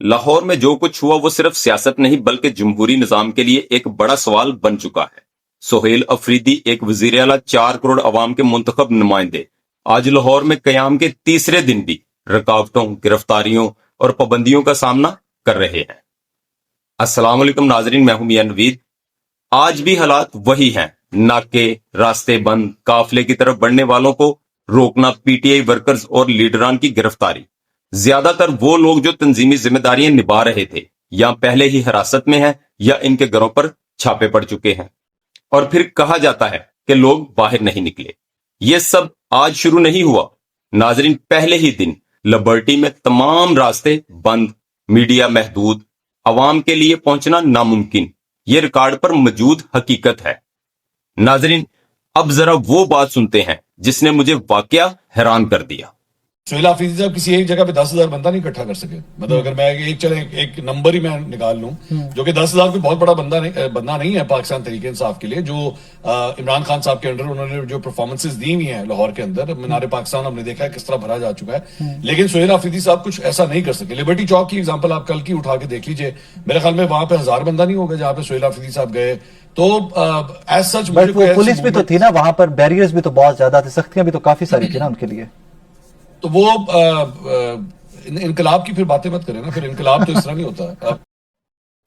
لاہور میں جو کچھ ہوا وہ صرف سیاست نہیں بلکہ جمہوری نظام کے لیے ایک بڑا سوال بن چکا ہے۔ سہیل افریدی ایک وزیر اعلیٰ، 4 کروڑ عوام کے منتخب نمائندے، آج لاہور میں قیام کے تیسرے دن بھی رکاوٹوں، گرفتاریوں اور پابندیوں کا سامنا کر رہے ہیں۔ السلام علیکم ناظرین، میں ہوں میاں نوید۔ آج بھی حالات وہی ہیں، ناکے، راستے بند، قافلے کی طرف بڑھنے والوں کو روکنا، پی ٹی آئی ورکرز اور لیڈران کی گرفتاری۔ زیادہ تر وہ لوگ جو تنظیمی ذمہ داریاں نبھا رہے تھے یا پہلے ہی حراست میں ہیں یا ان کے گھروں پر چھاپے پڑ چکے ہیں، اور پھر کہا جاتا ہے کہ لوگ باہر نہیں نکلے۔ یہ سب آج شروع نہیں ہوا ناظرین، پہلے ہی دن لبرٹی میں تمام راستے بند، میڈیا محدود، عوام کے لیے پہنچنا ناممکن۔ یہ ریکارڈ پر موجود حقیقت ہے۔ ناظرین، اب ذرا وہ بات سنتے ہیں جس نے مجھے واقعہ حیران کر دیا۔ سہیل افریدی صاحب کسی ایک جگہ پہ 10,000 بندہ نہیں اکٹھا کر سکے۔ مطلب اگر میں ایک نمبر ہی میں نکال لوں، جو کہ 10,000 کوئی بہت بڑا بندہ نہیں ہے پاکستان تحریک انصاف کے لیے، جو عمران خان صاحب کے انڈر انہوں نے جو پرفارمنسز دی ہوئی ہیں لاہور کے اندر، مینار پاکستان ہم نے دیکھا ہے کس طرح بھرا جا چکا ہے، لیکن سہیل افریدی صاحب کچھ ایسا نہیں کر سکے۔ لبرٹی چوک کی ایگزامپل آپ کل کی اٹھا کے دیکھ لیجئے، میرے خیال میں وہاں پہ 1000 بندہ نہیں ہوگا جہاں پہ سہیل افریدی صاحب گئے۔ تو ایز سچ پولیس بھی تو تھی نا وہاں پر، بیریئرز بھی تو بہت زیادہ تھے، سختیاں بھی تو کافی ساری تھی نا ان کے لیے۔ تو وہ انقلاب کی پھر باتیں مت کریں نا، پھر انقلاب تو اس طرح نہیں ہوتا۔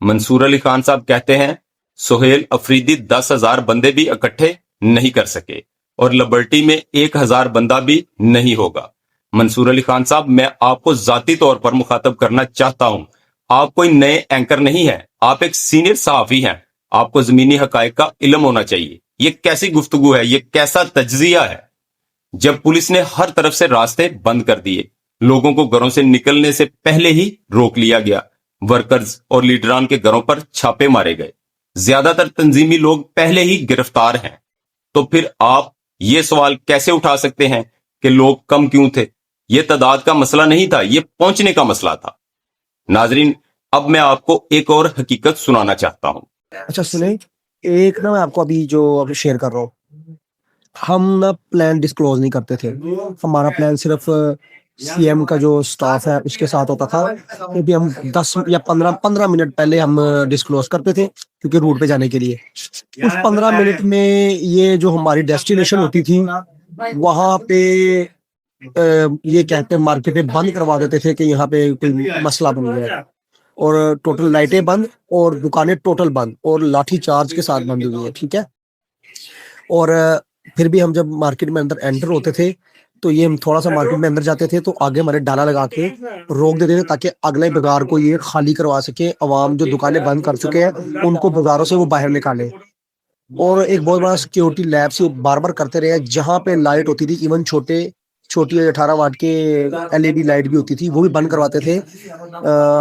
منصور علی خان صاحب کہتے ہیں سہیل افریدی 10,000 بندے بھی اکٹھے نہیں کر سکے اور لبرٹی میں 1,000 بندہ بھی نہیں ہوگا۔ منصور علی خان صاحب، میں آپ کو ذاتی طور پر مخاطب کرنا چاہتا ہوں۔ آپ کوئی نئے اینکر نہیں ہیں، آپ ایک سینئر صحافی ہیں، آپ کو زمینی حقائق کا علم ہونا چاہیے۔ یہ کیسی گفتگو ہے، یہ کیسا تجزیہ ہے؟ جب پولیس نے ہر طرف سے راستے بند کر دیے، لوگوں کو گھروں سے نکلنے سے پہلے ہی روک لیا گیا، ورکرز اور لیڈران کے گھروں پر چھاپے مارے گئے، زیادہ تر تنظیمی لوگ پہلے ہی گرفتار ہیں، تو پھر آپ یہ سوال کیسے اٹھا سکتے ہیں کہ لوگ کم کیوں تھے؟ یہ تعداد کا مسئلہ نہیں تھا، یہ پہنچنے کا مسئلہ تھا۔ ناظرین، اب میں آپ کو ایک اور حقیقت سنانا چاہتا ہوں۔ اچھا سنیں، ایک نا میں آپ کو ابھی جو شیئر کر رہا ہوں، ہم نا پلان ڈسکلوز نہیں کرتے تھے۔ ہمارا پلان صرف سی ایم کا جو سٹاف ہے اس کے ساتھ ہوتا تھا، کیونکہ ہم 10 یا 15 منٹ پہلے ہم ڈسکلوز کرتے تھے کیونکہ روٹ پہ جانے کے لیے۔ اس 15 منٹ میں یہ جو ہماری ڈیسٹینیشن ہوتی تھی وہاں پہ یہ کہتے ہیں مارکیٹیں بند کروا دیتے تھے کہ یہاں پہ کوئی مسئلہ بن گیا ہے، اور ٹوٹل لائٹیں بند اور دکانیں ٹوٹل بند اور لاٹھی چارج کے ساتھ بند ہوئی ہے، ٹھیک ہے۔ اور پھر بھی ہم جب مارکیٹ میں اندر انٹر ہوتے تھے تو یہ ہم تھوڑا سا مارکیٹ میں اندر جاتے تھے تو آگے ہمارے ڈالا لگا کے روک دیتے تھے تاکہ اگلے بازار کو یہ خالی کروا سکے، عوام جو دکانیں بند کر چکے ہیں ان کو بازاروں سے وہ باہر نکالے۔ اور ایک بہت بڑا سیکیورٹی لیب سے بار بار کرتے رہے، جہاں پہ لائٹ ہوتی تھی، ایون چھوٹی 18 واٹ کے LED لائٹ بھی ہوتی تھی، وہ بھی بند کرواتے تھے۔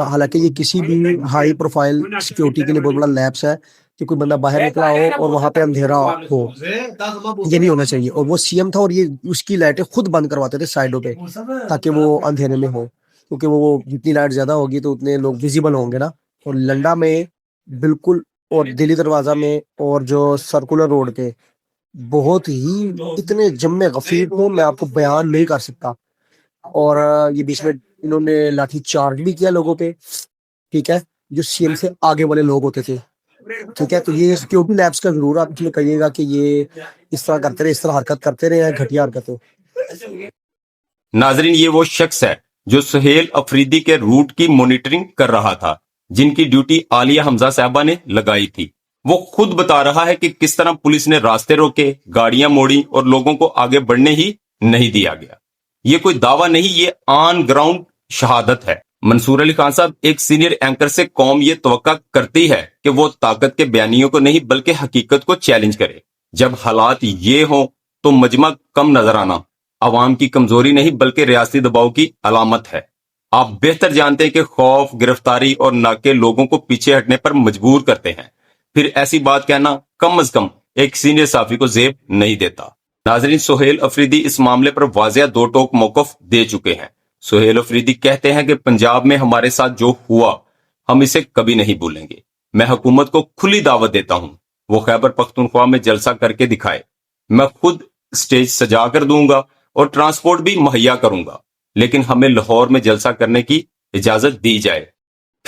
حالانکہ یہ کسی بھی ہائی پروفائل سیکیورٹی کے لیے بہت بڑا لیبس ہے کہ کوئی بندہ باہر نکلا ہو اور وہاں پہ اندھیرا ہو، یہ نہیں ہونا چاہیے۔ اور وہ سی ایم تھا اور یہ اس کی لائٹیں خود بند کرواتے تھے سائڈوں پہ تاکہ وہ اندھیرے میں ہو، کیونکہ وہ جتنی لائٹ زیادہ ہوگی تو اتنے لوگ ویزیبل ہوں گے نا۔ اور لنڈا میں بالکل، اور دلی دروازہ میں، اور جو سرکولر روڈ پہ بہت ہی اتنے جمع غفیر کو میں آپ کو بیان نہیں کر سکتا۔ اور یہ بیچ میں انہوں نے لاٹھی چارج بھی کیا لوگوں پہ، ٹھیک ہے، جو سی ایم سے آگے والے لوگ ہوتے تھے، ٹھیک ہے۔ تو یہ سیکیورٹی لیبس کا ضرور آپ میں کہیے گا کہ یہ اس طرح کرتے رہے، اس طرح حرکت کرتے رہے ہیں، گھٹیا حرکتیں۔ ناظرین، یہ وہ شخص ہے جو سہیل افریدی کے روٹ کی مانیٹرنگ کر رہا تھا، جن کی ڈیوٹی عالیہ حمزہ صاحبہ نے لگائی تھی۔ وہ خود بتا رہا ہے کہ کس طرح پولیس نے راستے روکے، گاڑیاں موڑی اور لوگوں کو آگے بڑھنے ہی نہیں دیا گیا۔ یہ کوئی دعویٰ نہیں، یہ آن گراؤنڈ شہادت ہے۔ منصور علی خان صاحب، ایک سینئر اینکر سے قوم یہ توقع کرتی ہے کہ وہ طاقت کے بیانیوں کو نہیں بلکہ حقیقت کو چیلنج کرے۔ جب حالات یہ ہوں تو مجمع کم نظر آنا عوام کی کمزوری نہیں بلکہ ریاستی دباؤ کی علامت ہے۔ آپ بہتر جانتے ہیں کہ خوف، گرفتاری اور ناکے لوگوں کو پیچھے ہٹنے پر مجبور کرتے ہیں، پھر ایسی بات کہنا کم از کم ایک سینئر صحافی کو زیب نہیں دیتا۔ ناظرین، سہیل افریدی اس معاملے پر واضح دو ٹوک موقف دے چکے ہیں۔ سہیل افریدی کہتے ہیں کہ پنجاب میں ہمارے ساتھ جو ہوا ہم اسے کبھی نہیں بھولیں گے۔ میں حکومت کو کھلی دعوت دیتا ہوں، وہ خیبر پختونخوا میں جلسہ کر کے دکھائے، میں خود سٹیج سجا کر دوں گا اور ٹرانسپورٹ بھی مہیا کروں گا، لیکن ہمیں لاہور میں جلسہ کرنے کی اجازت دی جائے۔